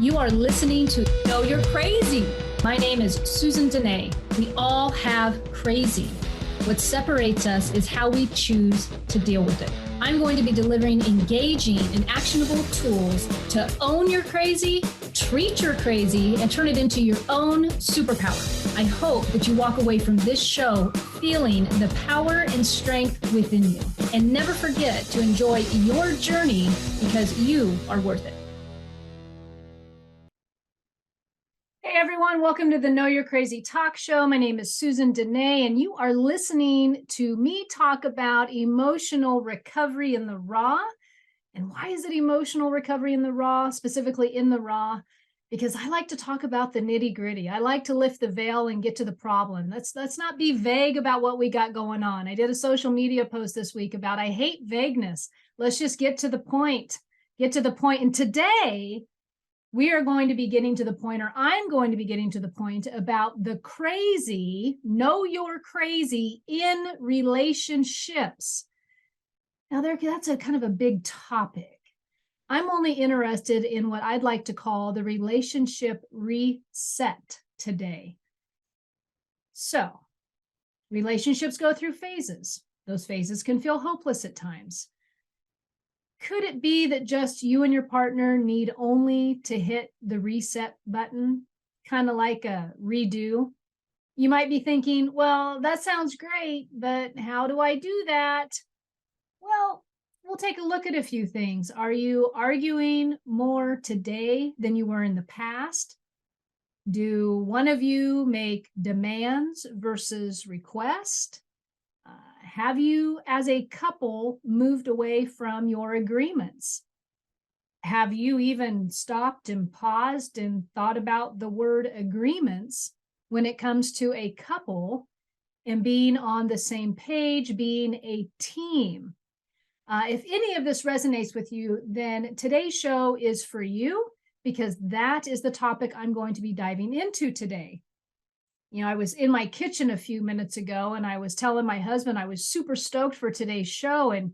You are listening to Know You're Crazy. My name is Susan Denee. We all have crazy. What separates us is how we choose to deal with it. I'm going to be delivering engaging and actionable tools to own your crazy, treat your crazy, and turn it into your own superpower. I hope that you walk away from this show feeling the power and strength within you. And never forget to enjoy your journey because you are worth it. Hey everyone, welcome to the Know You're Crazy talk show. My name is Susan Denee, and you are listening to me talk about emotional recovery in the raw. And why is it emotional recovery in the raw, specifically in the raw? Because I like to talk about the nitty gritty. I like to lift the veil and get to the problem. Let's not be vague about what we got going on. I did a social media post this week about I hate vagueness. Let's just get to the point. Get to the point. And today, we are going to be getting to the point, or I'm going to be getting to the point about the crazy, know you're crazy in relationships. Now, that's a kind of a big topic. I'm only interested in what I'd like to call the relationship reset today. So, relationships go through phases. Those phases can feel hopeless at times. Could it be that just you and your partner need only to hit the reset button, kind of like a redo? You might be thinking, well, that sounds great, but how do I do that? Well, we'll take a look at a few things. Are you arguing more today than you were in the past? Do one of you make demands versus request? Have you, as a couple, moved away from your agreements? Have you even stopped and paused and thought about the word agreements when it comes to a couple and being on the same page, being a team? If any of this resonates with you, then today's show is for you, because that is the topic I'm going to be diving into today. You know, I was in my kitchen a few minutes ago and I was telling my husband I was super stoked for today's show. And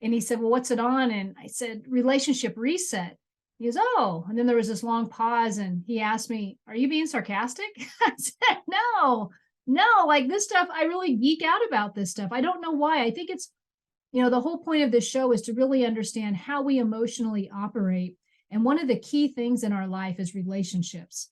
he said, well, what's it on? And I said, relationship reset. He goes, oh, and then there was this long pause and he asked me, are you being sarcastic? I said, no, like this stuff, I really geek out about this stuff. I don't know why. I think it's, you know, the whole point of this show is to really understand how we emotionally operate. And one of the key things in our life is relationships.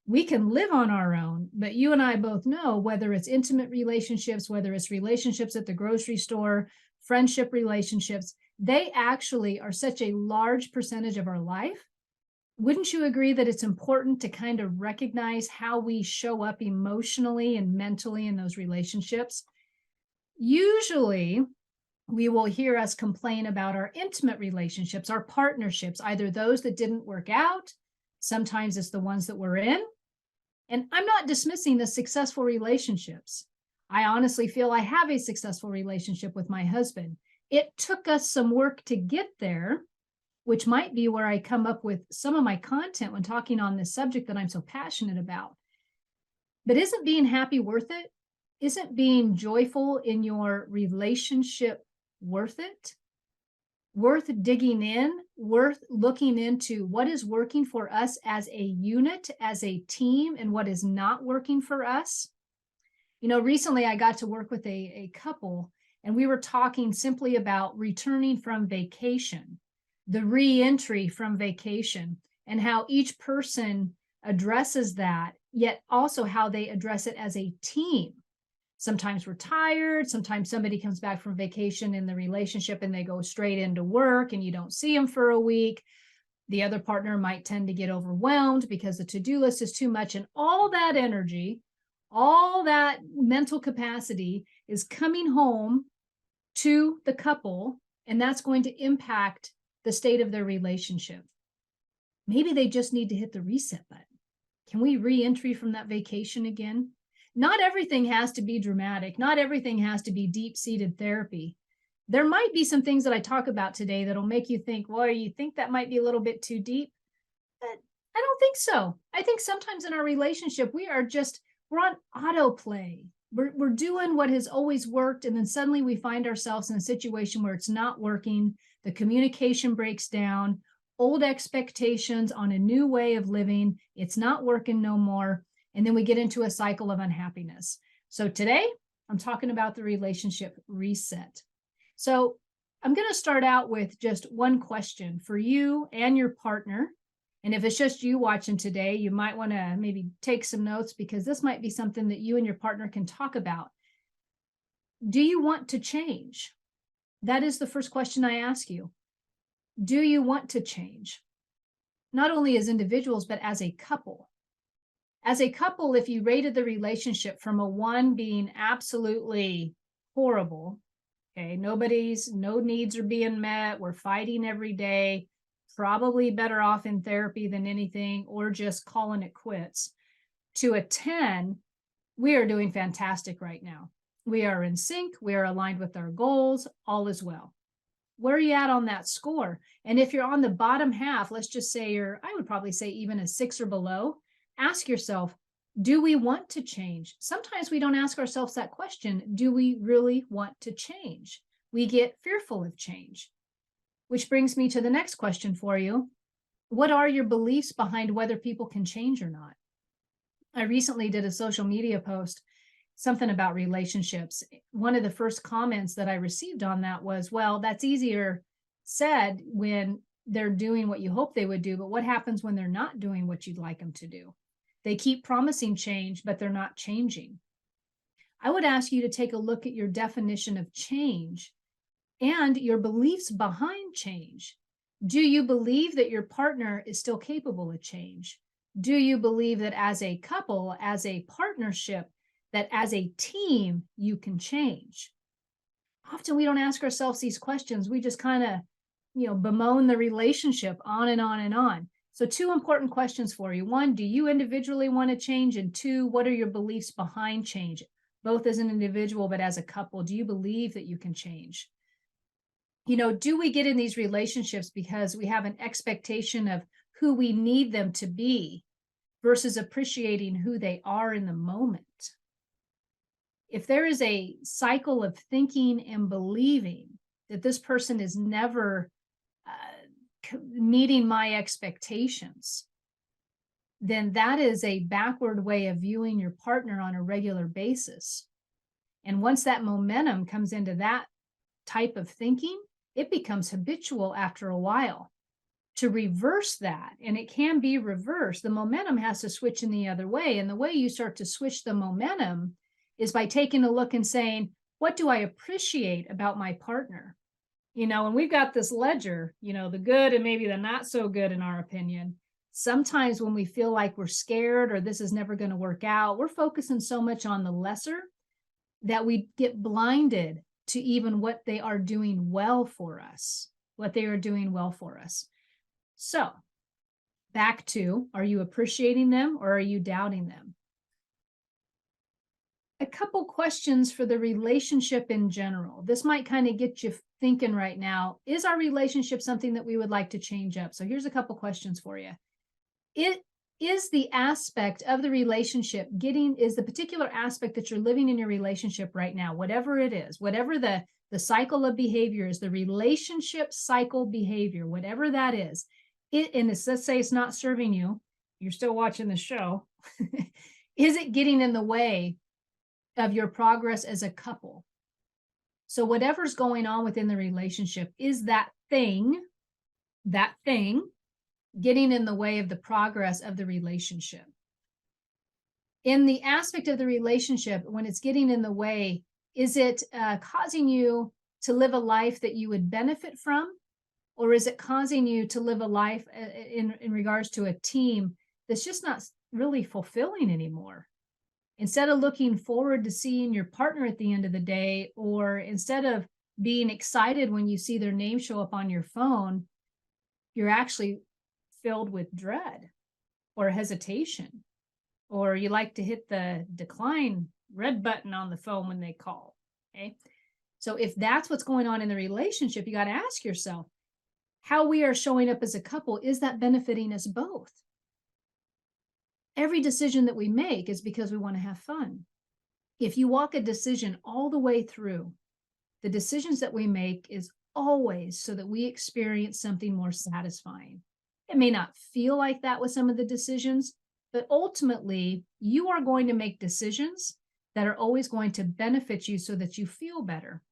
We can live on our own, but you and I both know whether it's intimate relationships, whether it's relationships at the grocery store, friendship relationships, they actually are such a large percentage of our life. Wouldn't you agree that it's important to kind of recognize how we show up emotionally and mentally in those relationships? Usually, we will hear us complain about our intimate relationships, our partnerships, either those that didn't work out. Sometimes it's the ones that we're in. And I'm not dismissing the successful relationships. I honestly feel I have a successful relationship with my husband. It took us some work to get there, which might be where I come up with some of my content when talking on this subject that I'm so passionate about. But isn't being happy worth it? Isn't being joyful in your relationship worth it? Worth digging in, worth looking into what is working for us as a unit, as a team, and what is not working for us. You know, recently I got to work with a couple, and we were talking simply about returning from vacation, the re-entry from vacation, and how each person addresses that, yet also how they address it as a team. Sometimes we're tired. Sometimes somebody comes back from vacation in the relationship and they go straight into work and you don't see them for a week. The other partner might tend to get overwhelmed because the to-do list is too much. And all that energy, all that mental capacity is coming home to the couple, and that's going to impact the state of their relationship. Maybe they just need to hit the reset button. Can we re-entry from that vacation again? Not everything has to be dramatic. Not everything has to be deep-seated therapy. There might be some things that I talk about today that'll make you think, well, you think that might be a little bit too deep? But I don't think so. I think sometimes in our relationship, we're on autoplay. We're doing what has always worked. And then suddenly we find ourselves in a situation where it's not working. The communication breaks down, old expectations on a new way of living. It's not working no more. And then we get into a cycle of unhappiness. So today I'm talking about the relationship reset. So I'm going to start out with just one question for you and your partner. And if it's just you watching today, you might want to maybe take some notes because this might be something that you and your partner can talk about. Do you want to change? That is the first question I ask you. Do you want to change? Not only as individuals, but as a couple. As a couple, if you rated the relationship from a 1 being absolutely horrible, okay, no needs are being met, we're fighting every day, probably better off in therapy than anything, or just calling it quits, to a 10, we are doing fantastic right now. We are in sync. We are aligned with our goals. All is well. Where are you at on that score? And if you're on the bottom half, let's just say I would probably say even a 6 or below, ask yourself, do we want to change? Sometimes we don't ask ourselves that question. Do we really want to change? We get fearful of change. Which brings me to the next question for you. What are your beliefs behind whether people can change or not? I recently did a social media post, something about relationships. One of the first comments that I received on that was, well, that's easier said when they're doing what you hope they would do, but what happens when they're not doing what you'd like them to do? They keep promising change, but they're not changing. I would ask you to take a look at your definition of change and your beliefs behind change. Do you believe that your partner is still capable of change? Do you believe that as a couple, as a partnership, that as a team, you can change? Often we don't ask ourselves these questions. We just kind of, bemoan the relationship on and on and on. So 2 important questions for you. 1, do you individually want to change? And 2, what are your beliefs behind change? Both as an individual, but as a couple, do you believe that you can change? Do we get in these relationships because we have an expectation of who we need them to be versus appreciating who they are in the moment? If there is a cycle of thinking and believing that this person is never meeting my expectations, then that is a backward way of viewing your partner on a regular basis. And once that momentum comes into that type of thinking, it becomes habitual after a while. To reverse that, and it can be reversed, the momentum has to switch in the other way. And the way you start to switch the momentum is by taking a look and saying, what do I appreciate about my partner? And we've got this ledger, the good and maybe the not so good in our opinion. Sometimes when we feel like we're scared or this is never going to work out, we're focusing so much on the lesser that we get blinded to even what they are doing well for us, So back to, are you appreciating them or are you doubting them? A couple questions for the relationship in general. This might kind of get you thinking right now. Is our relationship something that we would like to change up? So here's a couple questions for you. It is the aspect of the relationship is the particular aspect that you're living in your relationship right now, whatever it is, whatever the cycle of behavior is, the relationship cycle behavior, whatever that is, and let's say it's not serving you, you're still watching the show, is it getting in the way of your progress as a couple? So whatever's going on within the relationship, is that thing getting in the way of the progress of the relationship? In the aspect of the relationship, when it's getting in the way, is it causing you to live a life that you would benefit from? Or is it causing you to live a life in regards to a team that's just not really fulfilling anymore? Instead of looking forward to seeing your partner at the end of the day, or instead of being excited when you see their name show up on your phone, you're actually filled with dread or hesitation, or you like to hit the decline red button on the phone when they call. Okay. So if that's what's going on in the relationship, you got to ask yourself how we are showing up as a couple. Is that benefiting us both? Every decision that we make is because we want to have fun. If you walk a decision all the way through, the decisions that we make is always so that we experience something more satisfying. It may not feel like that with some of the decisions, but ultimately, you are going to make decisions that are always going to benefit you so that you feel better.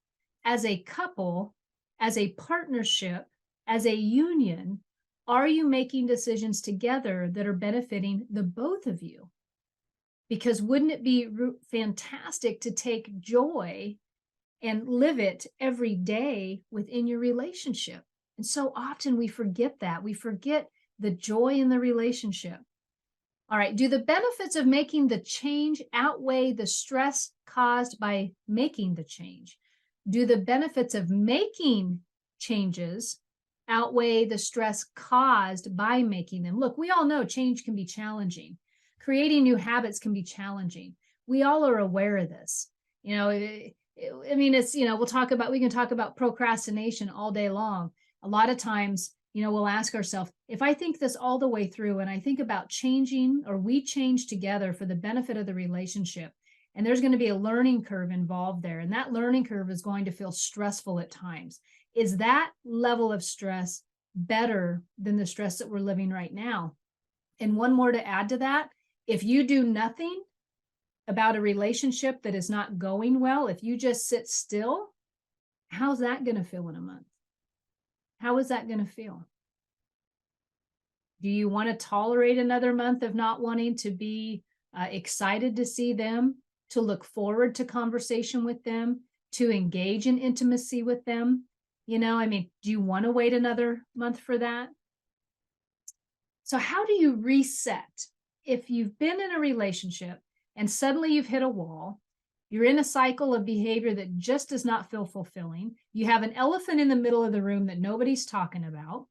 As a couple, as a partnership, as a union, are you making decisions together that are benefiting the both of you? Because wouldn't it be fantastic to take joy and live it every day within your relationship? And so often we forget that. We forget the joy in the relationship. All right. Do the benefits of making the change outweigh the stress caused by making the change? Do the benefits of making changes outweigh the stress caused by making them? Look, we all know change can be challenging. Creating new habits can be challenging. We all are aware of this. You know, I mean, it's, you know, we can talk about procrastination all day long. A lot of times, you know, we'll ask ourselves, if I think this all the way through and I think about changing, or we change together for the benefit of the relationship, and there's going to be a learning curve involved there, and that learning curve is going to feel stressful at times. Is that level of stress better than the stress that we're living right now? And one more to add to that, if you do nothing about a relationship that is not going well, if you just sit still, how's that going to feel in a month? How is that going to feel? Do you want to tolerate another month of not wanting to be excited to see them, to look forward to conversation with them, to engage in intimacy with them? You know, I mean, do you want to wait another month for that? So how do you reset? If you've been in a relationship and suddenly you've hit a wall, you're in a cycle of behavior that just does not feel fulfilling. You have an elephant in the middle of the room that nobody's talking about.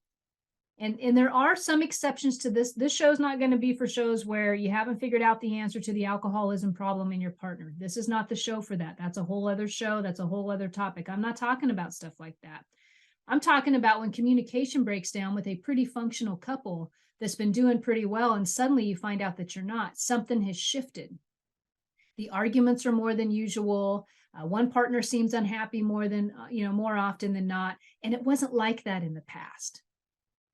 And there are some exceptions to this. This show's not going to be for shows where you haven't figured out the answer to the alcoholism problem in your partner. This is not the show for that. That's a whole other show. That's a whole other topic. I'm not talking about stuff like that. I'm talking about when communication breaks down with a pretty functional couple that's been doing pretty well, and suddenly you find out that you're not. Something has shifted. The arguments are more than usual. One partner seems unhappy more often than not. And it wasn't like that in the past.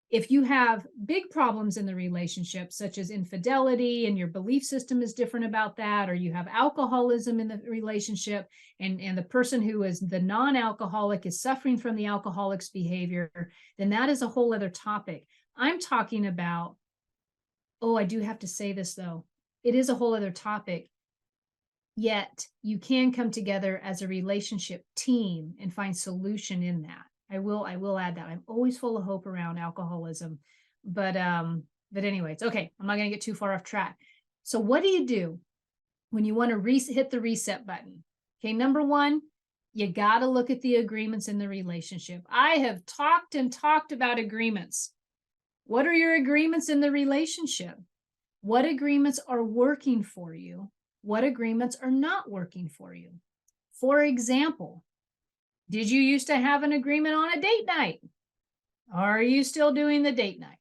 If you have big problems in the relationship, such as infidelity, and your belief system is different about that, or you have alcoholism in the relationship, and the person who is the non-alcoholic is suffering from the alcoholic's behavior, then that is a whole other topic. I'm talking about, I do have to say this though, it is a whole other topic. Yet you can come together as a relationship team and find solution in that. I will add that. I'm always full of hope around alcoholism, but anyways, okay, I'm not going to get too far off track. So what do you do when you want to hit the reset button? Okay, number one, you got to look at the agreements in the relationship. I have talked and talked about agreements. What are your agreements in the relationship? What agreements are working for you? What agreements are not working for you? For example, did you used to have an agreement on a date night? Are you still doing the date night?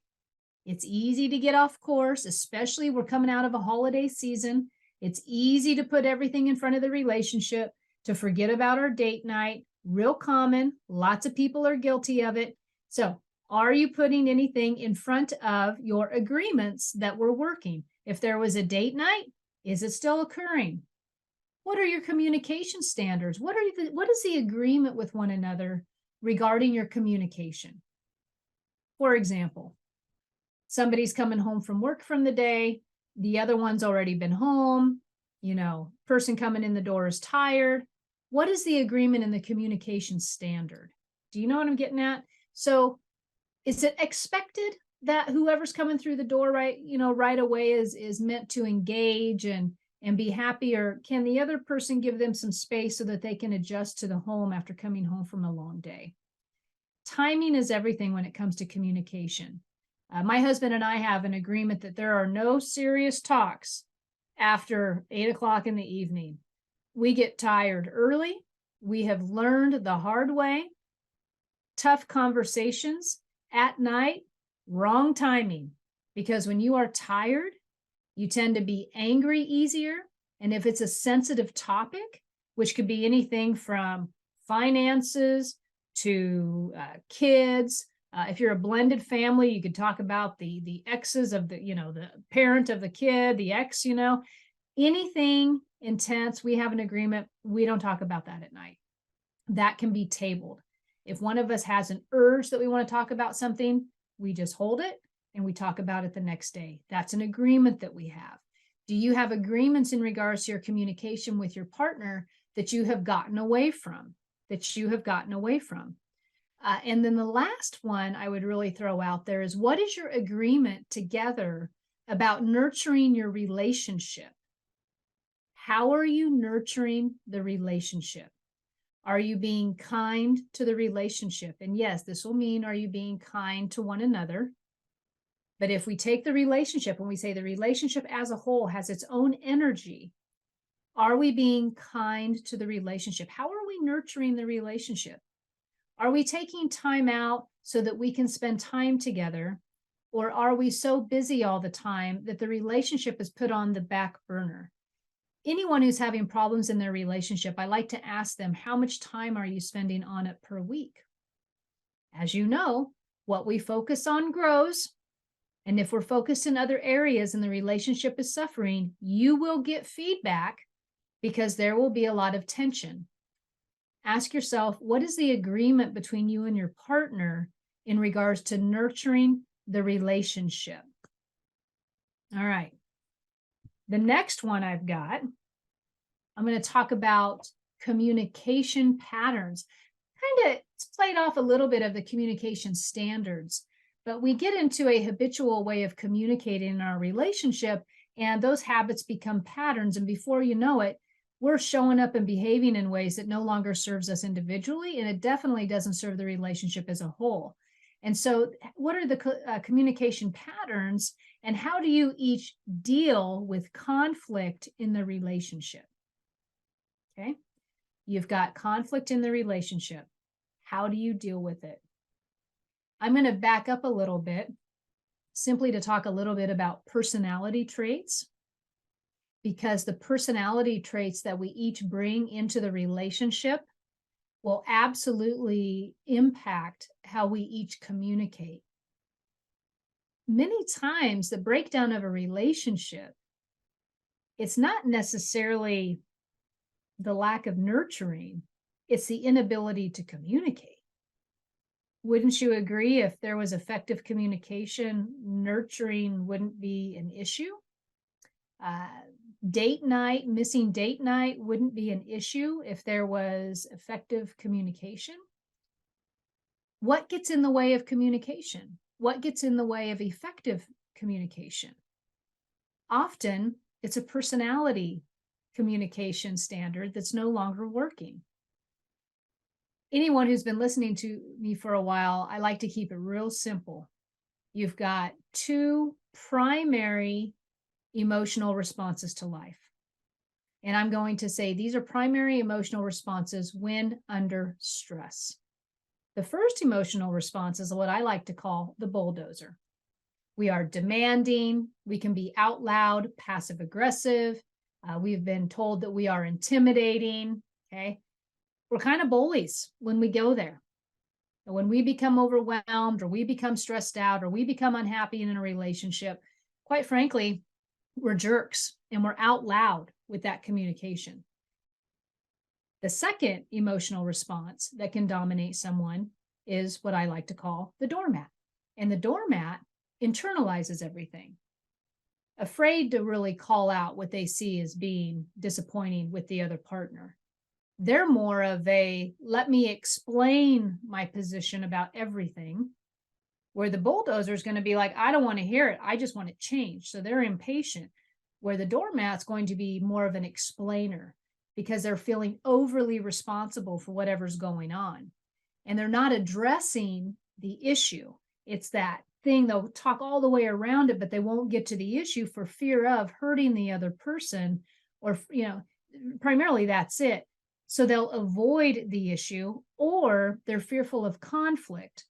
It's easy to get off course, especially we're coming out of a holiday season. It's easy to put everything in front of the relationship, to forget about our date night. Real common. Lots of people are guilty of it. So are you putting anything in front of your agreements that were working? If there was a date night, is it still occurring? What are your communication standards? What is the agreement with one another regarding your communication? For example, somebody's coming home from work from the day, the other one's already been home, person coming in the door is tired. What is the agreement in the communication standard? Do you know what I'm getting at? So is it expected that whoever's coming through the door right away is meant to engage and be happy, or can the other person give them some space so that they can adjust to the home after coming home from a long day? Timing is everything when it comes to communication. My husband and I have an agreement that there are no serious talks after 8 o'clock in the evening. We get tired early. We have learned the hard way. Tough conversations at night, wrong timing, because when you are tired, You tend to be angry easier. And if it's a sensitive topic, which could be anything from finances to kids, if you're a blended family, you could talk about the exes of the parent of the kid, the ex, anything intense. We have an agreement. We don't talk about that at night. That can be tabled. If one of us has an urge that we want to talk about something, we just hold it and we talk about it the next day. That's an agreement that we have. Do you have agreements in regards to your communication with your partner that you have gotten away from? And then the last one I would really throw out there is, what is your agreement together about nurturing your relationship? How are you nurturing the relationship? Are you being kind to the relationship? And yes, this will mean, are you being kind to one another? But if we take the relationship and we say the relationship as a whole has its own energy, are we being kind to the relationship? How are we nurturing the relationship? Are we taking time out so that we can spend time together? Or are we so busy all the time that the relationship is put on the back burner? Anyone who's having problems in their relationship, I like to ask them, how much time are you spending on it per week? As you know, what we focus on grows. And if we're focused in other areas and the relationship is suffering, you will get feedback because there will be a lot of tension. Ask yourself, what is the agreement between you and your partner in regards to nurturing the relationship? All right. The next one I've got, I'm going to talk about communication patterns. Kind of played off a little bit of the communication standards, but we get into a habitual way of communicating in our relationship, and those habits become patterns. And before you know it, we're showing up and behaving in ways that no longer serves us individually, and it definitely doesn't serve the relationship as a whole. And so what are the communication patterns, and how do you each deal with conflict in the relationship? Okay, you've got conflict in the relationship. How do you deal with it? I'm going to back up a little bit simply to talk a little bit about personality traits, because the personality traits that we each bring into the relationship will absolutely impact how we each communicate. Many times, the breakdown of a relationship, it's not necessarily the lack of nurturing, it's the inability to communicate. Wouldn't you agree, if there was effective communication, nurturing wouldn't be an issue? Missing date night wouldn't be an issue if there was effective communication. What gets in the way of communication? What gets in the way of effective communication? Often it's a personality communication standard that's no longer working. Anyone who's been listening to me for a while, I like to keep it real simple. You've got two primary emotional responses to life. And I'm going to say these are primary emotional responses when under stress. The first emotional response is what I like to call the bulldozer. We are demanding. We can be out loud, passive aggressive. We've been told that we are intimidating. Okay. We're kind of bullies when we go there. And when we become overwhelmed, or we become stressed out, or we become unhappy in a relationship, quite frankly, we're jerks and we're out loud with that communication. The second emotional response that can dominate someone is what I like to call the doormat. And the doormat internalizes everything, afraid to really call out what they see as being disappointing with the other partner. They're more of a, let me explain my position about everything, where the bulldozer is going to be like, I don't want to hear it. I just want it changed. So they're impatient, where the doormat's going to be more of an explainer because they're feeling overly responsible for whatever's going on. And they're not addressing the issue. It's that thing, they'll talk all the way around it, but they won't get to the issue for fear of hurting the other person, or, primarily that's it. So they'll avoid the issue, or they're fearful of conflict.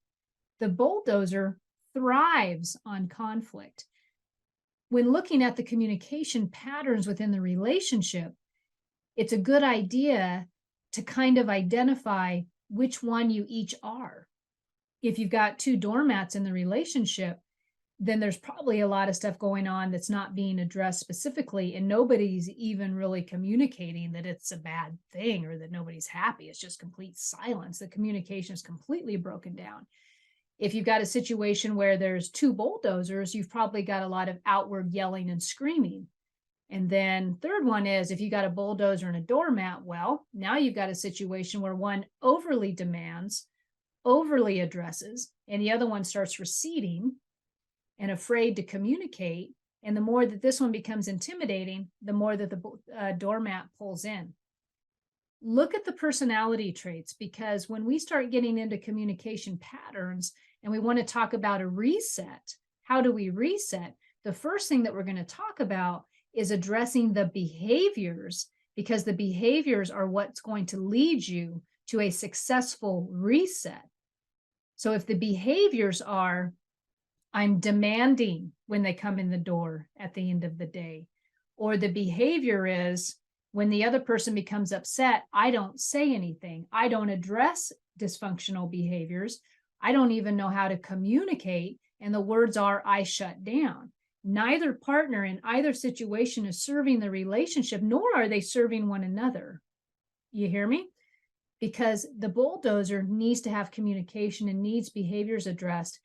The bulldozer thrives on conflict. when looking at the communication patterns within the relationship, it's a good idea to kind of identify which one you each are. If you've got two doormats in the relationship, then there's probably a lot of stuff going on that's not being addressed specifically, and nobody's even really communicating that it's a bad thing or that nobody's happy. It's just complete silence. The communication is completely broken down. If you've got a situation where there's two bulldozers, you've probably got a lot of outward yelling and screaming. And then third one is if you got a bulldozer and a doormat, well, now you've got a situation where one overly demands, overly addresses, and the other one starts receding and afraid to communicate. And the more that this one becomes intimidating, the more that the doormat pulls in. Look at the personality traits, because when we start getting into communication patterns and we want to talk about a reset, how do we reset? The first thing that we're going to talk about is addressing the behaviors, because the behaviors are what's going to lead you to a successful reset. So if the behaviors are, I'm demanding when they come in the door at the end of the day, or the behavior is when the other person becomes upset, I don't say anything. I don't address dysfunctional behaviors. I don't even know how to communicate. And the words are, I shut down. Neither partner in either situation is serving the relationship, nor are they serving one another. You hear me? Because the bulldozer needs to have communication and needs behaviors addressed.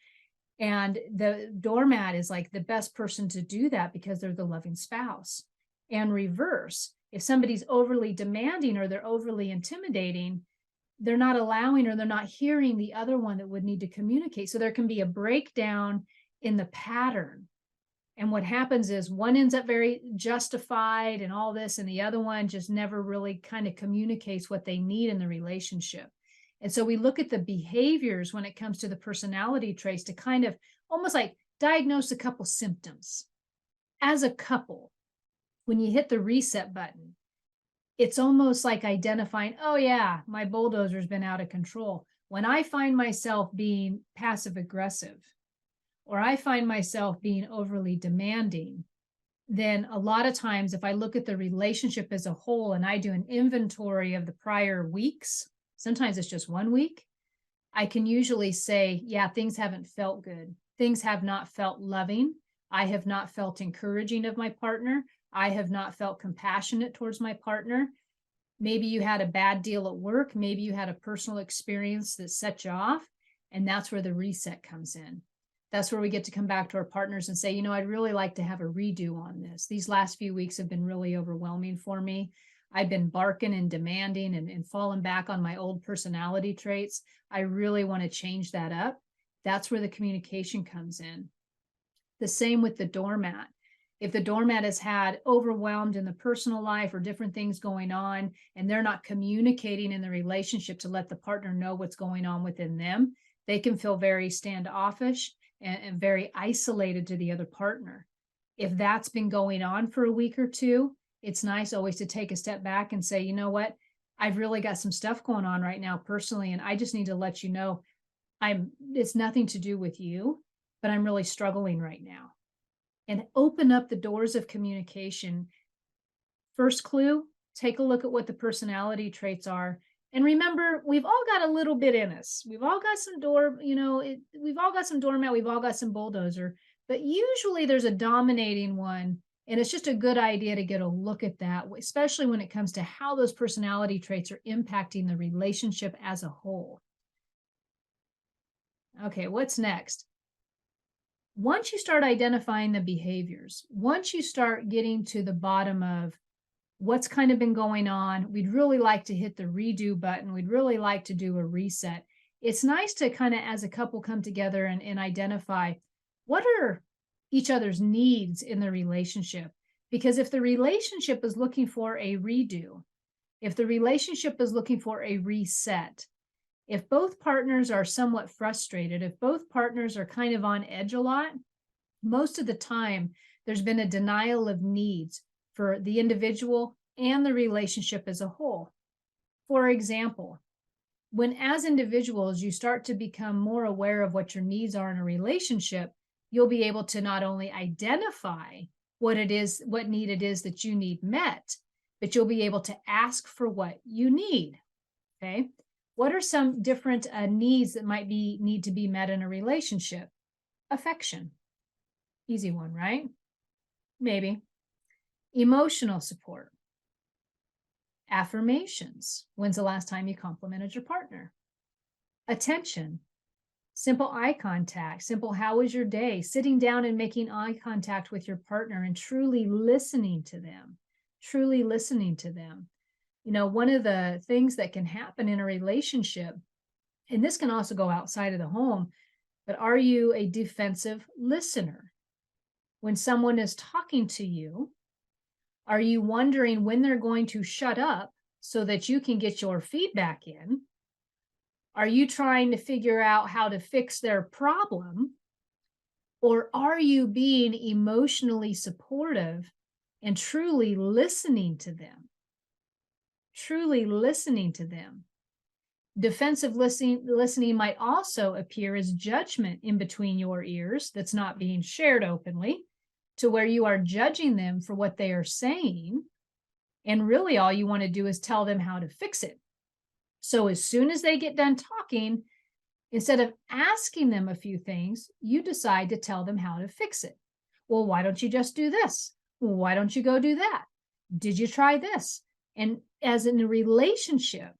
And the doormat is like the best person to do that because they're the loving spouse. And reverse, if somebody's overly demanding or they're overly intimidating, they're not allowing or they're not hearing the other one that would need to communicate. So there can be a breakdown in the pattern. And what happens is one ends up very justified and all this, and the other one just never really kind of communicates what they need in the relationship. And so we look at the behaviors when it comes to the personality traits to kind of almost like diagnose a couple symptoms. As a couple, when you hit the reset button, it's almost like identifying, oh yeah, my bulldozer's been out of control. When I find myself being passive aggressive, or I find myself being overly demanding, then a lot of times if I look at the relationship as a whole and I do an inventory of the prior weeks, sometimes it's just 1 week, I can usually say, yeah, things haven't felt good. Things have not felt loving. I have not felt encouraging of my partner. I have not felt compassionate towards my partner. Maybe you had a bad deal at work. Maybe you had a personal experience that set you off. And that's where the reset comes in. That's where we get to come back to our partners and say, you know, I'd really like to have a redo on this. These last few weeks have been really overwhelming for me. I've been barking and demanding and falling back on my old personality traits. I really want to change that up. That's where the communication comes in. The same with the doormat. If the doormat has had overwhelmed in the personal life or different things going on, and they're not communicating in the relationship to let the partner know what's going on within them, they can feel very standoffish and very isolated to the other partner. If that's been going on for a week or two, it's nice always to take a step back and say, you know what, I've really got some stuff going on right now personally, and I just need to let you know it's nothing to do with you, but I'm really struggling right now. And open up the doors of communication. First clue, take a look at what the personality traits are. And remember, we've all got a little bit in us. We've all got some we've all got some doormat, we've all got some bulldozer, but usually there's a dominating one. And it's just a good idea to get a look at that, especially when it comes to how those personality traits are impacting the relationship as a whole. Okay, what's next? Once you start identifying the behaviors, once you start getting to the bottom of what's kind of been going on, we'd really like to hit the redo button. We'd really like to do a reset. It's nice to kind of, as a couple, come together and identify what are each other's needs in the relationship. Because if the relationship is looking for a redo, if the relationship is looking for a reset, if both partners are somewhat frustrated, if both partners are kind of on edge a lot, most of the time there's been a denial of needs for the individual and the relationship as a whole. For example, when as individuals you start to become more aware of what your needs are in a relationship, you'll be able to not only identify what need it is that you need met, but you'll be able to ask for what you need. Okay. What are some different needs that might need to be met in a relationship? Affection. Easy one, right? Maybe. Emotional support. Affirmations. When's the last time you complimented your partner? Attention. Simple eye contact. Simple, how was your day? Sitting down and making eye contact with your partner and truly listening to them. Truly listening to them. You know, one of the things that can happen in a relationship, and this can also go outside of the home, but are you a defensive listener? When someone is talking to you, are you wondering when they're going to shut up so that you can get your feedback in? Are you trying to figure out how to fix their problem? Or are you being emotionally supportive and truly listening to them? Truly listening to them. Defensive listening might also appear as judgment in between your ears that's not being shared openly, to where you are judging them for what they are saying. And really all you want to do is tell them how to fix it. So as soon as they get done talking, instead of asking them a few things, you decide to tell them how to fix it. Well, why don't you just do this? Well, why don't you go do that? Did you try this? And as in a relationship,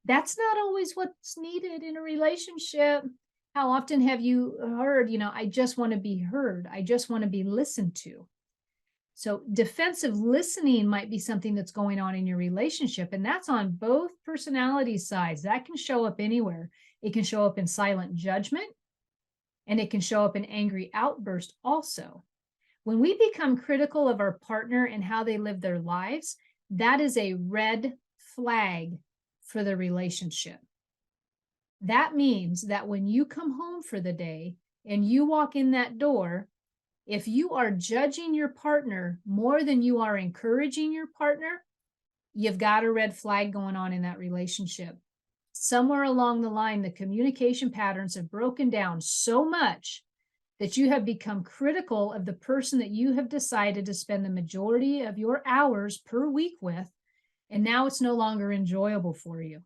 that's not always what's needed in a relationship. How often have you heard, I just want to be heard. I just want to be listened to. So defensive listening might be something that's going on in your relationship, and that's on both personality sides. That can show up anywhere. It can show up in silent judgment, and it can show up in angry outburst also. When we become critical of our partner and how they live their lives, that is a red flag for the relationship. That means that when you come home for the day and you walk in that door, if you are judging your partner more than you are encouraging your partner, you've got a red flag going on in that relationship. Somewhere along the line, the communication patterns have broken down so much that you have become critical of the person that you have decided to spend the majority of your hours per week with, and now it's no longer enjoyable for you.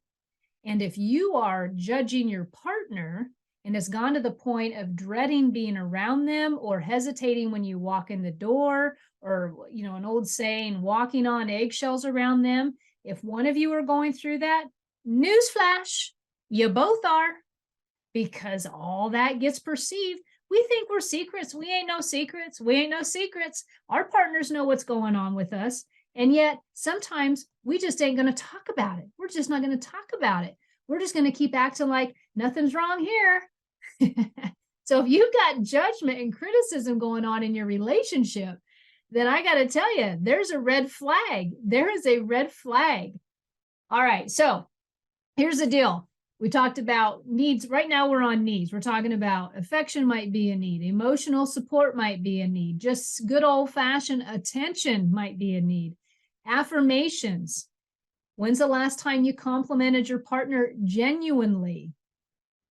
And if you are judging your partner and it's gone to the point of dreading being around them or hesitating when you walk in the door, or, an old saying, walking on eggshells around them, if one of you are going through that, newsflash, you both are, because all that gets perceived. We think we're secrets. We ain't no secrets. We ain't no secrets. Our partners know what's going on with us. And yet sometimes we just ain't going to talk about it. We're just not going to talk about it. We're just going to keep acting like nothing's wrong here. So if you've got judgment and criticism going on in your relationship, then I got to tell you, there's a red flag. There is a red flag. All right. So here's the deal. We talked about needs. Right now we're on needs. We're talking about affection might be a need. Emotional support might be a need. Just good old-fashioned attention might be a need. Affirmations. When's the last time you complimented your partner genuinely?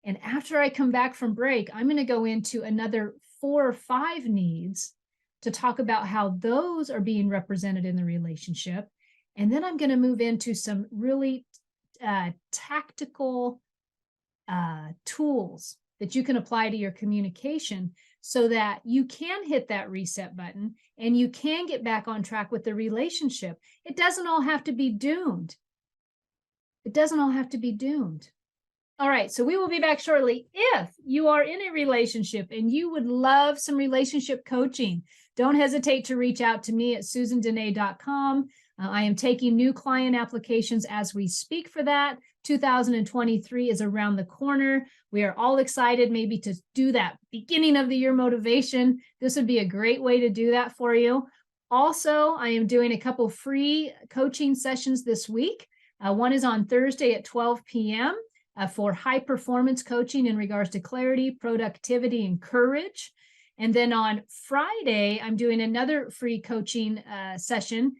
And after I come back from break, I'm going to go into another 4 or 5 needs to talk about how those are being represented in the relationship. And then I'm going to move into some really tactical tools that you can apply to your communication so that you can hit that reset button and you can get back on track with the relationship. It doesn't all have to be doomed. It doesn't all have to be doomed. All right, so we will be back shortly. If you are in a relationship and you would love some relationship coaching, don't hesitate to reach out to me at susandenee.com. I am taking new client applications as we speak for that. 2023 is around the corner. We are all excited maybe to do that beginning of the year motivation. This would be a great way to do that for you. Also, I am doing a couple free coaching sessions this week. One is on Thursday at 12 p.m. For high performance coaching in regards to clarity, productivity, and courage. And then on Friday, I'm doing another free coaching session,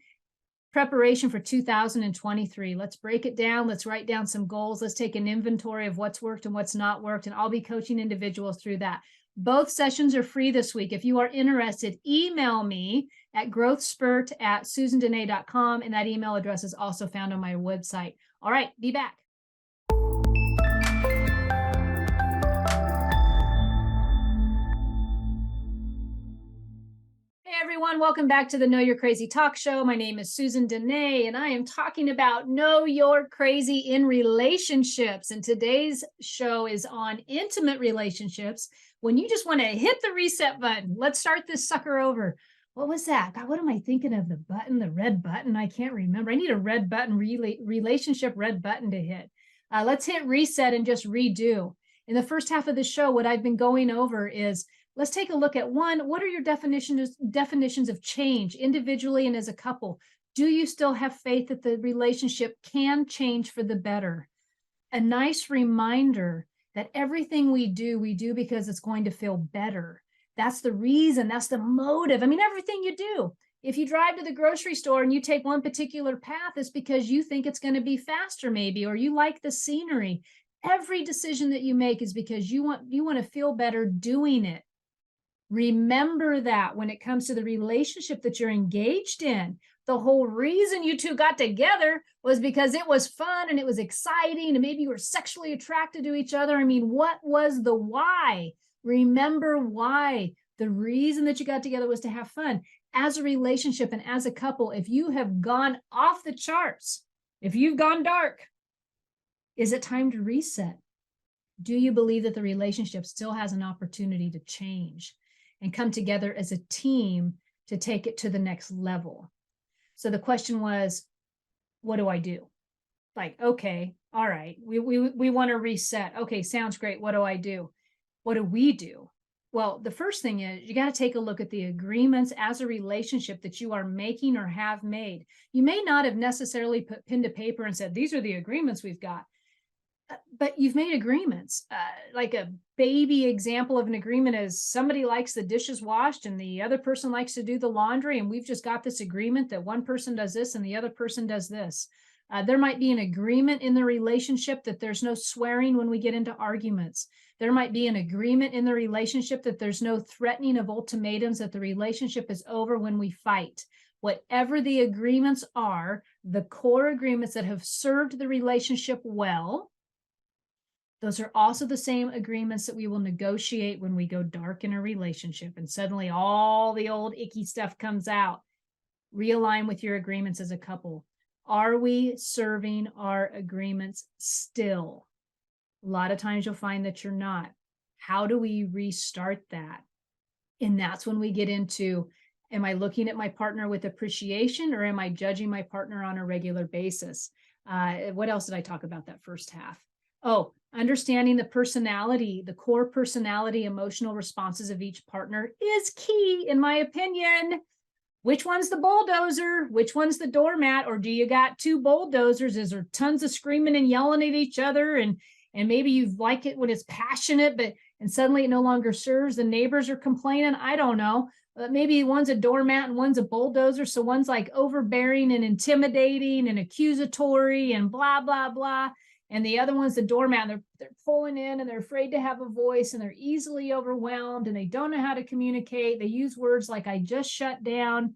preparation for 2023. Let's break it down. Let's write down some goals. Let's take an inventory of what's worked and what's not worked. And I'll be coaching individuals through that. Both sessions are free this week. If you are interested, email me at growthspurt@susandenee.com, and that email address is also found on my website. All right, be back. Hey everyone, welcome back to the Know You're Crazy Talk Show. My name is Susan Denee, and I am talking about Know You're Crazy in relationships. And today's show is on intimate relationships, when you just want to hit the reset button. Let's start this sucker over. What was that? God, what am I thinking of? The button, the red button? I can't remember. I need a red button, relationship red button to hit. Let's hit reset and just redo. In the first half of the show, what I've been going over is, let's take a look at one, what are your definitions of change individually and as a couple? Do you still have faith that the relationship can change for the better? A nice reminder that everything we do because it's going to feel better. That's the reason, that's the motive. I mean, everything you do. If you drive to the grocery store and you take one particular path, it's because you think it's going to be faster maybe, or you like the scenery. Every decision that you make is because you want to feel better doing it. Remember that when it comes to the relationship that you're engaged in. The whole reason you two got together was because it was fun and it was exciting and maybe you were sexually attracted to each other. I mean, what was the why? Remember why. The reason that you got together was to have fun. As a relationship and as a couple, if you have gone off the charts, if you've gone dark, is it time to reset? Do you believe that the relationship still has an opportunity to change and come together as a team to take it to the next level? So the question was, what do I do? Like, okay, all right, we want to reset. Okay, sounds great. What do I do? What do we do? Well, the first thing is you got to take a look at the agreements as a relationship that you are making or have made. You may not have necessarily put pen to paper and said, these are the agreements we've got. But you've made agreements. Like a baby example of an agreement is somebody likes the dishes washed and the other person likes to do the laundry. And we've just got this agreement that one person does this and the other person does this. There might be an agreement in the relationship that there's no swearing when we get into arguments. There might be an agreement in the relationship that there's no threatening of ultimatums, that the relationship is over when we fight. Whatever the agreements are, the core agreements that have served the relationship well, those are also the same agreements that we will negotiate when we go dark in a relationship and suddenly all the old icky stuff comes out. Realign with your agreements as a couple. Are we serving our agreements still? A lot of times you'll find that you're not. How do we restart that? And that's when we get into, am I looking at my partner with appreciation or am I judging my partner on a regular basis? What else did I talk about that first half? Oh, understanding the personality, the core personality, emotional responses of each partner is key, in my opinion. Which one's the bulldozer? Which one's the doormat? Or do you got two bulldozers? Is there tons of screaming and yelling at each other? And maybe you like it when it's passionate, and suddenly it no longer serves. The neighbors are complaining. I don't know. Maybe one's a doormat and one's a bulldozer. So one's like overbearing and intimidating and accusatory and blah, blah, blah. And the other one's the doormat. They're pulling in and they're afraid to have a voice and they're easily overwhelmed and they don't know how to communicate. They use words like, I just shut down.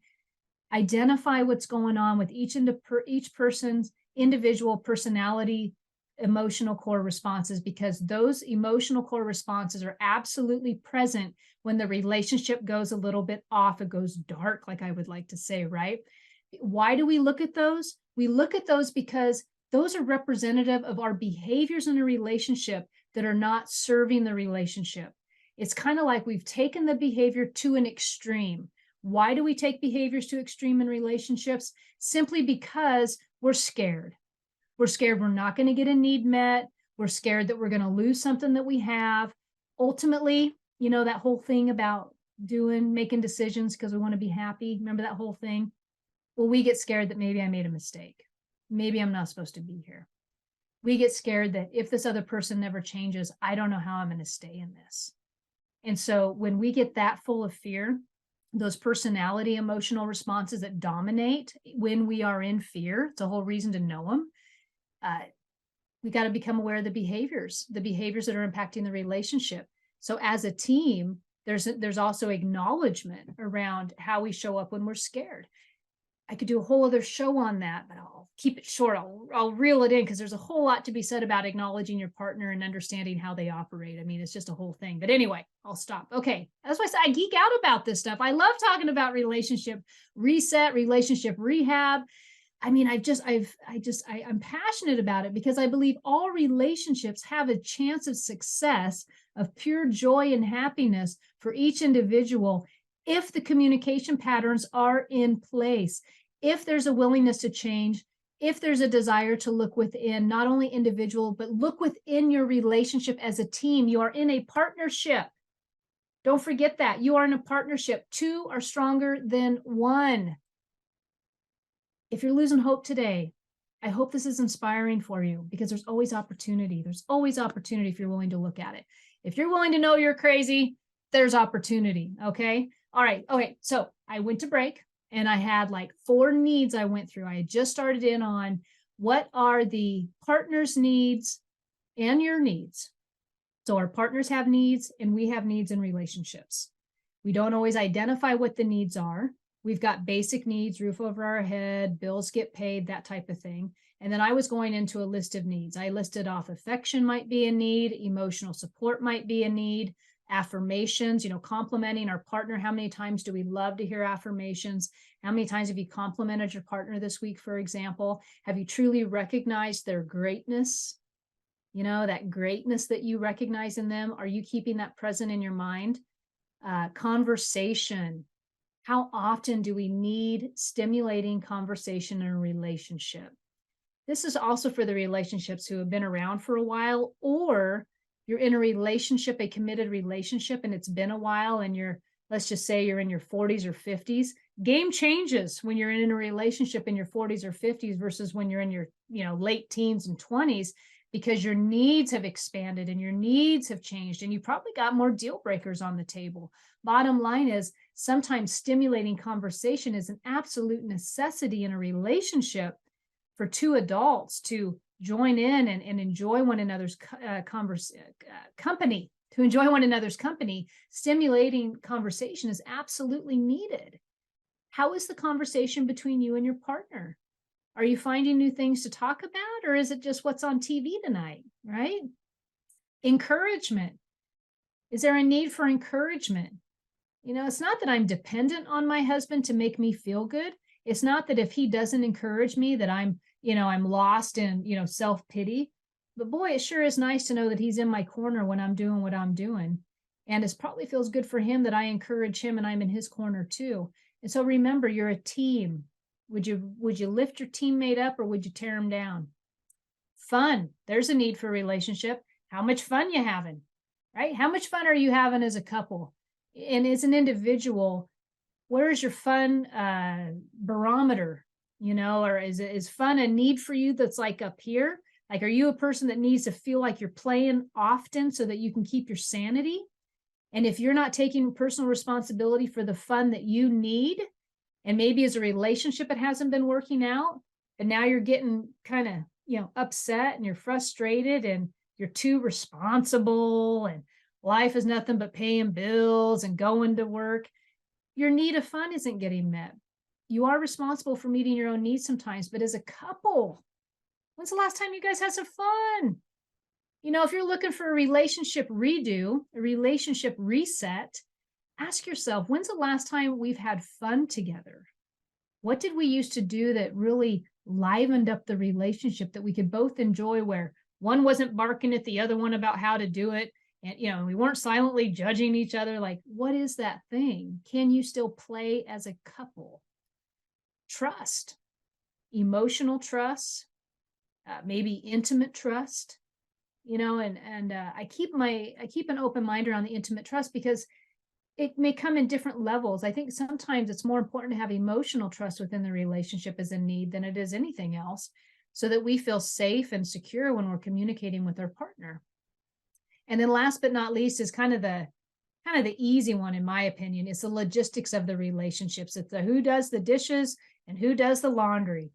Identify what's going on with each person's individual personality, emotional core responses, because those emotional core responses are absolutely present when the relationship goes a little bit off. It goes dark, like I would like to say, right? Why do we look at those? We look at those because those are representative of our behaviors in a relationship that are not serving the relationship. It's kind of like we've taken the behavior to an extreme. Why do we take behaviors to extreme in relationships? Simply because we're scared. We're scared we're not going to get a need met. We're scared that we're going to lose something that we have. Ultimately, you know, that whole thing about making decisions because we want to be happy. Remember that whole thing? Well, we get scared that maybe I made a mistake. Maybe I'm not supposed to be here. We get scared that if this other person never changes, I don't know how I'm going to stay in this. And so when we get that full of fear, those personality, emotional responses that dominate when we are in fear, it's a whole reason to know them. We got to become aware of the behaviors that are impacting the relationship. So as a team, there's also acknowledgement around how we show up when we're scared. I could do a whole other show on that, but I'll keep it short. I'll reel it in because there's a whole lot to be said about acknowledging your partner and understanding how they operate. I mean, it's just a whole thing. But anyway, I'll stop. Okay. That's why I said I geek out about this stuff. I love talking about relationship reset, relationship rehab. I mean, I'm passionate about it because I believe all relationships have a chance of success, of pure joy and happiness for each individual if the communication patterns are in place, if there's a willingness to change, if there's a desire to look within, not only individual, but look within your relationship as a team. You are in a partnership. Don't forget that. You are in a partnership. Two are stronger than one. If you're losing hope today, I hope this is inspiring for you because there's always opportunity. There's always opportunity if you're willing to look at it. If you're willing to know you're crazy, there's opportunity. Okay. All right. Okay. So I went to break and I had like 4 needs I went through. I had just started in on what are the partner's needs and your needs. So our partners have needs and we have needs in relationships. We don't always identify what the needs are. We've got basic needs, roof over our head, bills get paid, that type of thing. And then I was going into a list of needs. I listed off affection might be a need, emotional support might be a need, affirmations, complimenting our partner. How many times do we love to hear affirmations? How many times have you complimented your partner this week, for example? Have you truly recognized their greatness? That greatness that you recognize in them. Are you keeping that present in your mind? Conversation. How often do we need stimulating conversation in a relationship? This is also for the relationships who have been around for a while, or you're in a relationship, a committed relationship, and it's been a while, and let's just say you're in your 40s or 50s. Game changes when you're in a relationship in your 40s or 50s versus when you're in your, late teens and 20s, because your needs have expanded and your needs have changed, and you probably got more deal breakers on the table. Bottom line is, sometimes stimulating conversation is an absolute necessity in a relationship for 2 adults to join in and enjoy one another's company, to enjoy one another's company. Stimulating conversation is absolutely needed. How is the conversation between you and your partner? Are you finding new things to talk about, or is it just what's on TV tonight, right? Encouragement. Is there a need for encouragement? It's not that I'm dependent on my husband to make me feel good. It's not that if he doesn't encourage me that I'm lost in, self-pity. But boy, it sure is nice to know that he's in my corner when I'm doing what I'm doing. And it probably feels good for him that I encourage him and I'm in his corner too. And so remember, you're a team. Would you lift your teammate up or would you tear him down? Fun. There's a need for a relationship. How much fun you having, right? How much fun are you having as a couple? And as an individual, where is your fun barometer? Or is fun a need for you that's like up here? Like, are you a person that needs to feel like you're playing often so that you can keep your sanity? And if you're not taking personal responsibility for the fun that you need, and maybe as a relationship, it hasn't been working out, and now you're getting kind of, upset and you're frustrated and you're too responsible and life is nothing but paying bills and going to work, your need of fun isn't getting met. You are responsible for meeting your own needs sometimes, but as a couple, when's the last time you guys had some fun? If you're looking for a relationship redo, a relationship reset, ask yourself, when's the last time we've had fun together? What did we used to do that really livened up the relationship that we could both enjoy, where one wasn't barking at the other one about how to do it? And, we weren't silently judging each other. Like, what is that thing? Can you still play as a couple? Trust, emotional trust, maybe intimate trust, and I keep an open mind around the intimate trust because it may come in different levels. I think sometimes it's more important to have emotional trust within the relationship as a need than it is anything else, so that we feel safe and secure when we're communicating with our partner. And then last but not least is kind of the easy one, in my opinion. It's the logistics of the relationships. It's the who does the dishes and who does the laundry,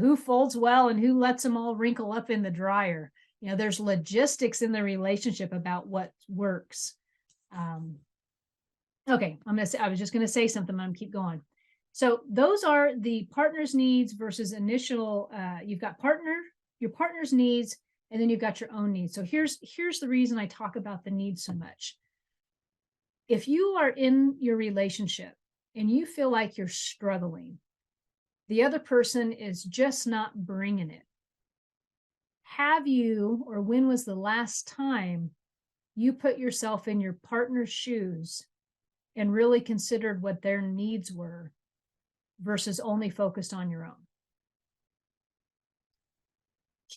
who folds well and who lets them all wrinkle up in the dryer. There's logistics in the relationship about what works. Okay, I was just gonna say something, I'm gonna keep going. So those are the partner's needs versus initial, you've got your partner's needs, and then you've got your own needs. So here's the reason I talk about the needs so much. If you are in your relationship and you feel like you're struggling, the other person is just not bringing it. Have you, or when was the last time you put yourself in your partner's shoes and really considered what their needs were versus only focused on your own?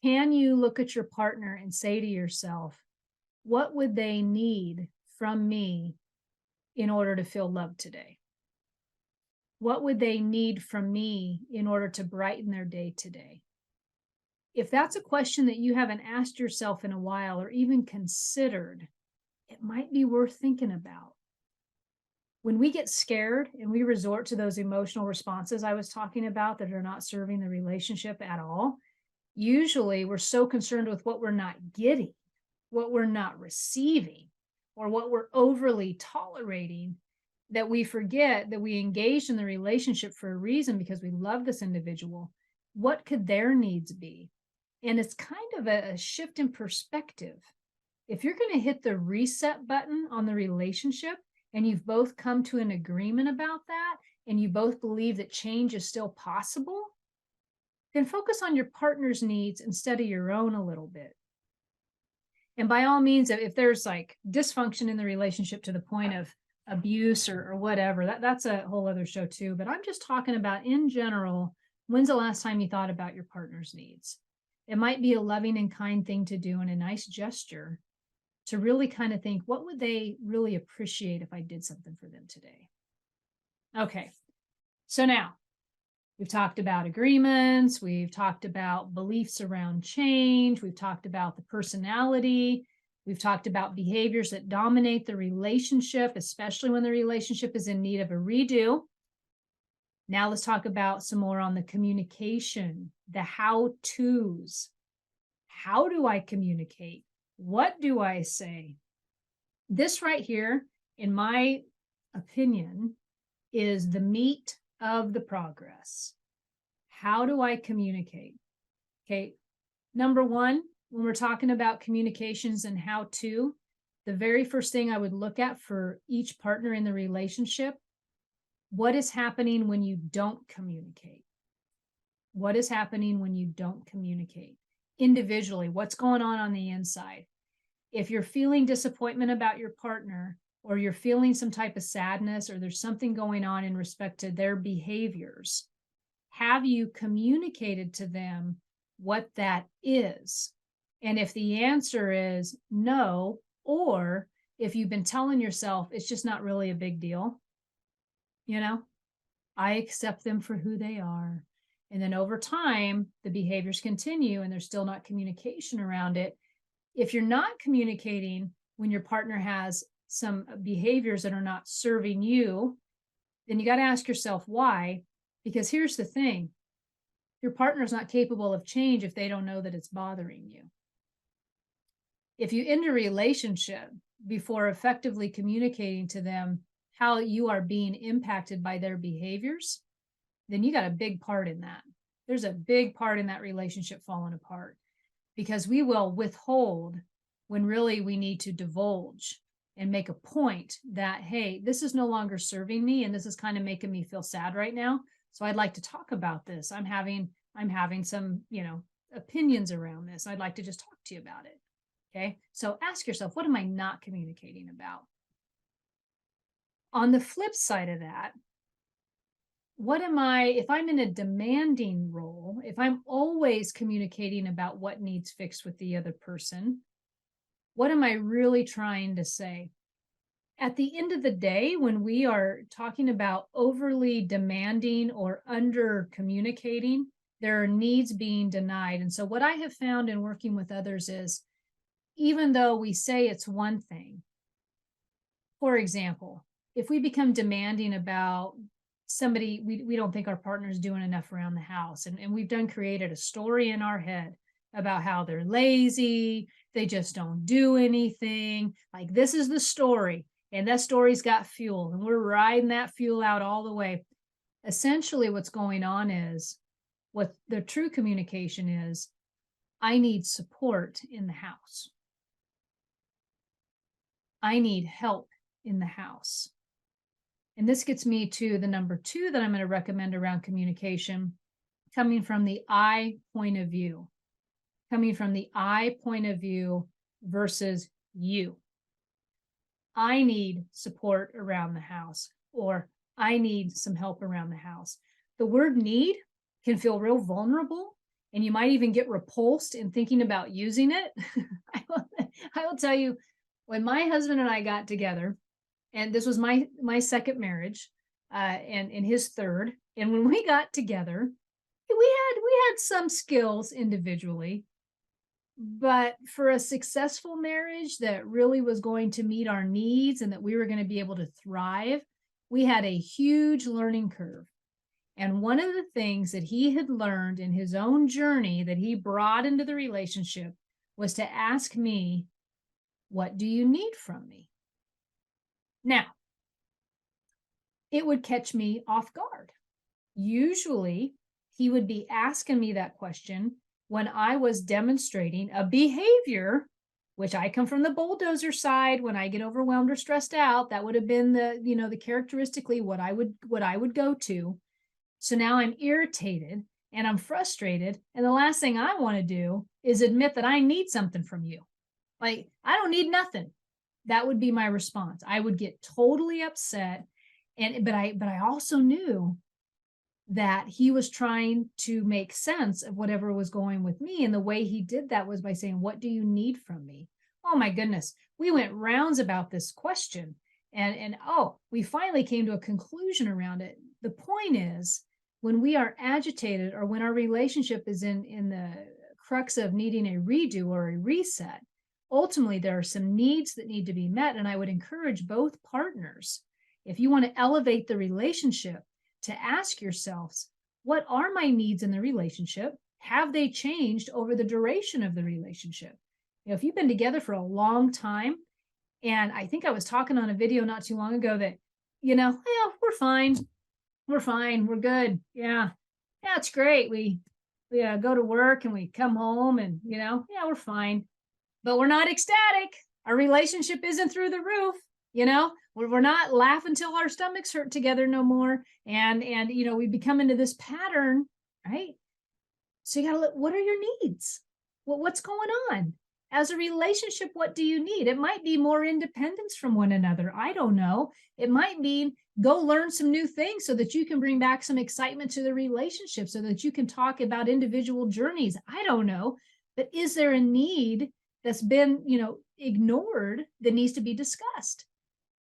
Can you look at your partner and say to yourself, what would they need from me in order to feel loved today? What would they need from me in order to brighten their day today? If that's a question that you haven't asked yourself in a while or even considered, it might be worth thinking about. When we get scared and we resort to those emotional responses I was talking about that are not serving the relationship at all, usually we're so concerned with what we're not getting, what we're not receiving, or what we're overly tolerating that we forget that we engaged in the relationship for a reason because we love this individual. What could their needs be? And it's kind of a shift in perspective. If you're going to hit the reset button on the relationship and you've both come to an agreement about that, and you both believe that change is still possible, then focus on your partner's needs instead of your own a little bit. And by all means, if there's like dysfunction in the relationship to the point of abuse or whatever, that's a whole other show too. But I'm just talking about in general, when's the last time you thought about your partner's needs? It might be a loving and kind thing to do and a nice gesture to really kind of think, what would they really appreciate if I did something for them today? Okay, so now we've talked about agreements, we've talked about beliefs around change, we've talked about the personality, we've talked about behaviors that dominate the relationship, especially when the relationship is in need of a redo. Now let's talk about some more on the communication, the how-tos. How do I communicate? What do I say? This right here, in my opinion, is the meat of the progress. How do I communicate? Okay, number one, when we're talking about communications and how to, the very first thing I would look at for each partner in the relationship, what is happening when you don't communicate? What is happening when you don't communicate? Individually, what's going on the inside? If you're feeling disappointment about your partner, or you're feeling some type of sadness, or there's something going on in respect to their behaviors, have you communicated to them what that is? And if the answer is no, or if you've been telling yourself it's just not really a big deal, I accept them for who they are. And then over time, the behaviors continue and there's still not communication around it. If you're not communicating when your partner has some behaviors that are not serving you, then you got to ask yourself why. Because here's the thing, your partner's not capable of change if they don't know that it's bothering you. If you end a relationship before effectively communicating to them how you are being impacted by their behaviors, then you got a big part in that. There's a big part in that relationship falling apart, because we will withhold when really we need to divulge and make a point that, hey, this is no longer serving me and this is kind of making me feel sad right now. So I'd like to talk about this. I'm having some, opinions around this. I'd like to just talk to you about it. Okay. So ask yourself, what am I not communicating about? On the flip side of that, if I'm in a demanding role, if I'm always communicating about what needs fixed with the other person, what am I really trying to say? At the end of the day, when we are talking about overly demanding or under communicating, there are needs being denied. And so what I have found in working with others is, even though we say it's one thing, for example, if we become demanding about somebody, we don't think our partner's doing enough around the house, and we've created a story in our head about how they're lazy, they just don't do anything. Like, this is the story. And that story's got fuel, and we're riding that fuel out all the way. Essentially, what's going on is what the true communication is: I need support in the house. I need help in the house. And this gets me to the number 2 that I'm going to recommend around communication, coming from the I point of view, coming from the I point of view versus you. I need support around the house, or I need some help around the house. The word need can feel real vulnerable, and you might even get repulsed in thinking about using it. I will tell you, when my husband and I got together, and this was my second marriage, and his third, and when we got together, we had some skills individually, but for a successful marriage that really was going to meet our needs and that we were going to be able to thrive, we had a huge learning curve. And one of the things that he had learned in his own journey that he brought into the relationship was to ask me, "What do you need from me?" Now, it would catch me off guard. Usually, he would be asking me that question when I was demonstrating a behavior, which I come from the bulldozer side. When I get overwhelmed or stressed out, that would have been the characteristically what I would go to. So now I'm irritated and I'm frustrated, and the last thing I want to do is admit that I need something from you. Like, I don't need nothing. That would be my response. I would get totally upset, but I also knew that he was trying to make sense of whatever was going with me. And the way he did that was by saying, "What do you need from me?" Oh my goodness. We went rounds about this question, and we finally came to a conclusion around it. The point is, when we are agitated or when our relationship is in the crux of needing a redo or a reset, ultimately there are some needs that need to be met. And I would encourage both partners, if you want to elevate the relationship, to ask yourselves, what are my needs in the relationship? Have they changed over the duration of the relationship? If you've been together for a long time, and I think I was talking on a video not too long ago that, yeah, we're fine. We're fine. We're good. Yeah. Yeah, it's great. We go to work and we come home and, yeah, we're fine. But we're not ecstatic. Our relationship isn't through the roof. We're not laughing till our stomachs hurt together no more. And we become into this pattern, right? So you got to look, what are your needs? What's going on? As a relationship, what do you need? It might be more independence from one another. I don't know. It might mean go learn some new things so that you can bring back some excitement to the relationship, so that you can talk about individual journeys. I don't know. But is there a need that's been, ignored that needs to be discussed?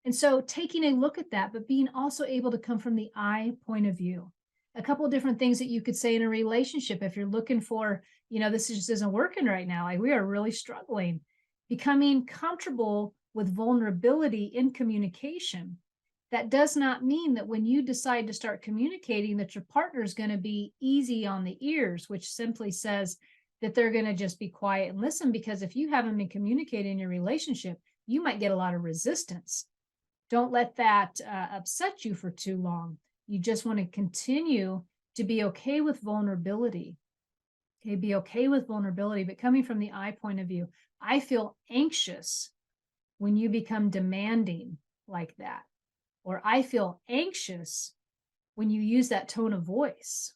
And so taking a look at that, but being also able to come from the I point of view. A couple of different things that you could say in a relationship if you're looking for, this just isn't working right now. Like, we are really struggling. Becoming comfortable with vulnerability in communication. That does not mean that when you decide to start communicating that your partner is going to be easy on the ears, which simply says that they're going to just be quiet and listen. Because if you haven't been communicating in your relationship, you might get a lot of resistance. Don't let that upset you for too long. You just want to continue to be okay with vulnerability. Okay, be okay with vulnerability, but coming from the I point of view. I feel anxious when you become demanding like that. Or I feel anxious when you use that tone of voice.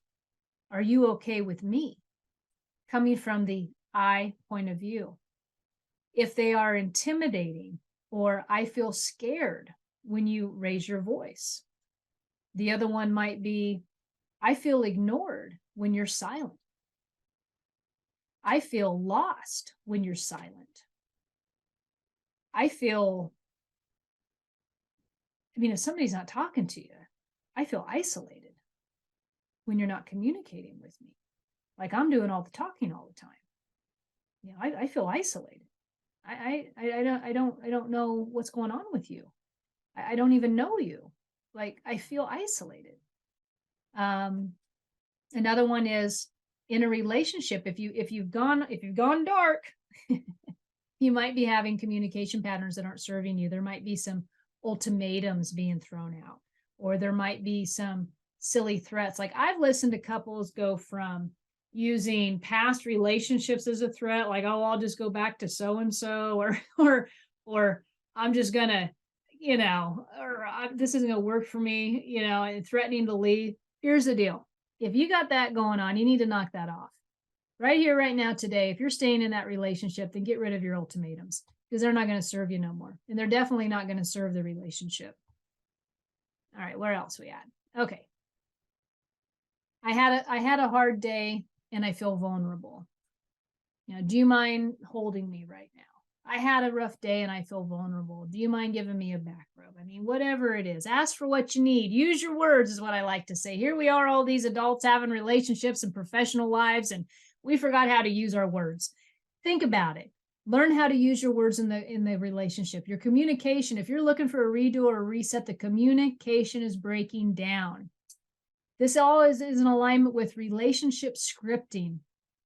Are you okay with me? Coming from the I point of view. If they are intimidating, or I feel scared when you raise your voice. The other one might be, I feel ignored when you're silent. I feel lost when you're silent. If somebody's not talking to you, I feel isolated when you're not communicating with me. Like, I'm doing all the talking all the time. I feel isolated. I don't know what's going on with you. I don't even know you. Like, I feel isolated. Another one is in a relationship. If you've gone dark, you might be having communication patterns that aren't serving you. There might be some ultimatums being thrown out, or there might be some silly threats. Like I've listened to couples go from using past relationships as a threat, like, oh, I'll just go back to so and so, or I'm just gonna, or this isn't gonna work for me, and threatening to leave. Here's the deal: if you got that going on, you need to knock that off right here, right now, today. If you're staying in that relationship, then get rid of your ultimatums, because they're not going to serve you no more, and they're definitely not going to serve the relationship. All right, where else we at? Okay. I had a hard day and I feel vulnerable. Do you mind holding me right now? I had a rough day and I feel vulnerable. Do you mind giving me a back rub? I mean, whatever it is, ask for what you need. Use your words is what I like to say. Here we are, all these adults having relationships and professional lives, and we forgot how to use our words. Think about it. Learn how to use your words in the relationship. Your communication, if you're looking for a redo or a reset, the communication is breaking down. This all is in alignment with relationship scripting.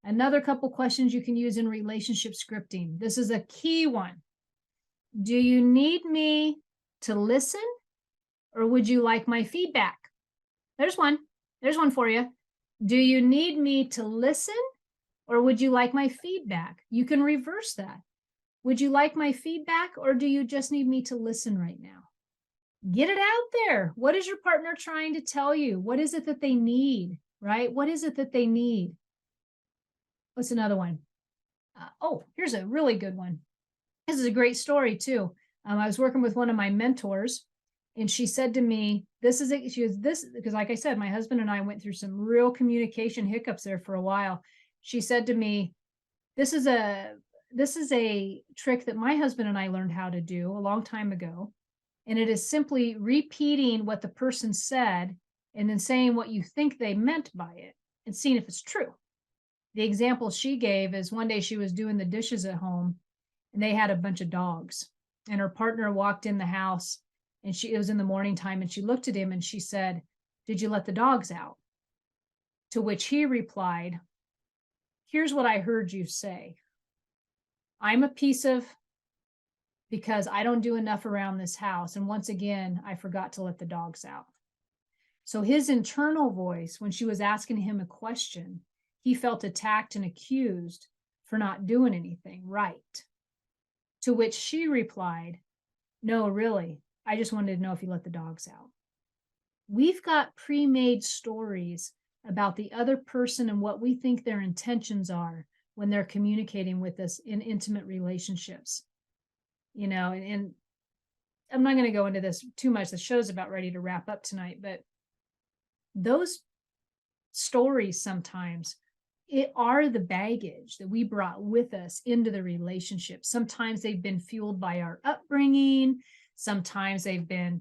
Another couple questions you can use in relationship scripting. This is a key one. Do you need me to listen, or would you like my feedback? There's one. There's one for you. Do you need me to listen, or would you like my feedback? You can reverse that. Would you like my feedback, or do you just need me to listen right now? Get it out there. What is your partner trying to tell you? What is it that they need, right? What is it that they need? What's another one? Here's a really good one. This is a great story too. I was working with one of my mentors, and she said to me, because like I said, my husband and I went through some real communication hiccups there for a while. She said to me, this is a trick that my husband and I learned how to do a long time ago. And it is simply repeating what the person said and then saying what you think they meant by it and seeing if it's true. The example she gave is one day she was doing the dishes at home and they had a bunch of dogs, and her partner walked in the house, and it was in the morning time, and she looked at him and she said, "Did you let the dogs out?" To which he replied, "Here's what I heard you say. I'm a piece of, because I don't do enough around this house. And once again, I forgot to let the dogs out." So his internal voice, when she was asking him a question, he felt attacked and accused for not doing anything right. To which she replied, "No, really, I just wanted to know if you let the dogs out." We've got pre-made stories about the other person and what we think their intentions are when they're communicating with us in intimate relationships. And I'm not going to go into this too much. The show's about ready to wrap up tonight, but those stories sometimes are the baggage that we brought with us into the relationship. Sometimes they've been fueled by our upbringing. Sometimes they've been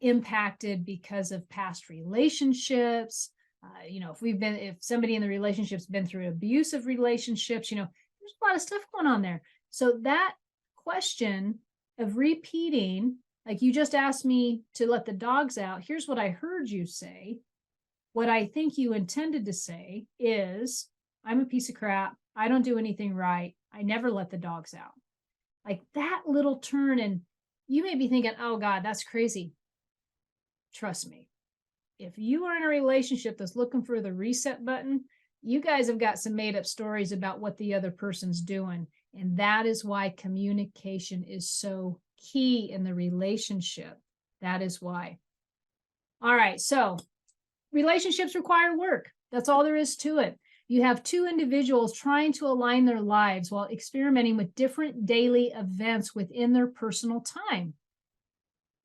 impacted because of past relationships. If somebody in the relationship's been through abusive relationships, there's a lot of stuff going on there. So that question of repeating, like you just asked me to let the dogs out, here's what I heard you say. What I think you intended to say is, I'm a piece of crap. I don't do anything right. I never let the dogs out. Like that little turn, and you may be thinking, oh God, that's crazy. Trust me. If you are in a relationship that's looking for the reset button, you guys have got some made up stories about what the other person's doing. And that is why communication is so key in the relationship. That is why. All right. So relationships require work. That's all there is to it. You have two individuals trying to align their lives while experimenting with different daily events within their personal time.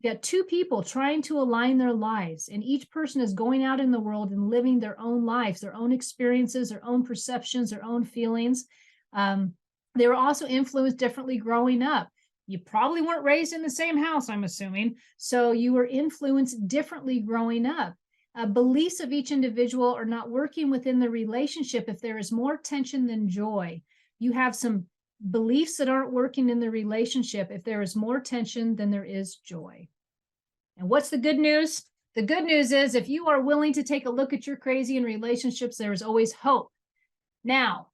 You got two people trying to align their lives, and each person is going out in the world and living their own lives, their own experiences, their own perceptions, their own feelings. They were also influenced differently growing up. You probably weren't raised in the same house, I'm assuming, so you were influenced differently growing up. Beliefs of each individual are not working within the relationship if there is more tension than joy. You have some beliefs that aren't working in the relationship if there is more tension than there is joy. And what's the good news? The good news is if you are willing to take a look at your crazy in relationships, there is always hope. Now,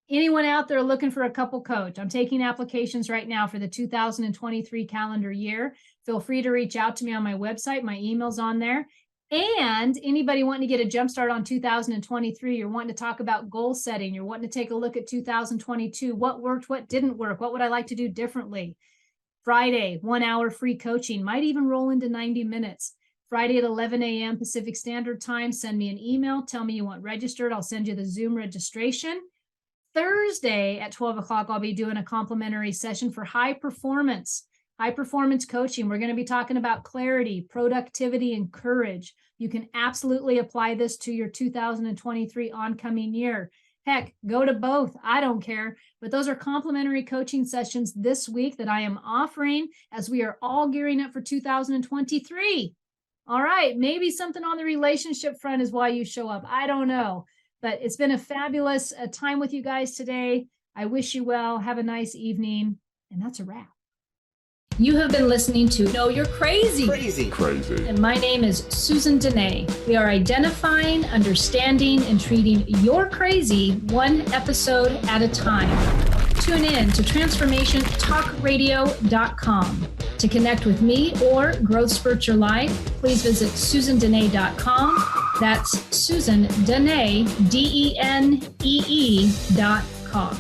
anyone out there looking for a couple coach? I'm taking applications right now for the 2023 calendar year Feel free to reach out to me on my website. My email's on there. And anybody wanting to get a jump start on 2023, you're wanting to talk about goal setting, you're wanting to take a look at 2022, what worked, what didn't work, what would I like to do differently? Friday, 1 hour free coaching, might even roll into 90 minutes. Friday at 11 a.m. Pacific Standard Time, send me an email, tell me you want registered. I'll send you the Zoom registration. Thursday at 12 o'clock, I'll be doing a complimentary session for high performance coaching. We're going to be talking about clarity, productivity, and courage. You can absolutely apply this to your 2023 oncoming year. Heck, go to both. I don't care. But those are complimentary coaching sessions this week that I am offering as we are all gearing up for 2023. All right, maybe something on the relationship front is why you show up. I don't know. But it's been a fabulous time with you guys today. I wish you well. Have a nice evening. And that's a wrap. You have been listening to Know You're Crazy. Crazy. And my name is Susan Denee. We are identifying, understanding, and treating your crazy one episode at a time. Tune in to transformationtalkradio.com. To connect with me or Growth Spurt Your Life, please visit susandenee.com. That's Susan Denee, DENEE.com.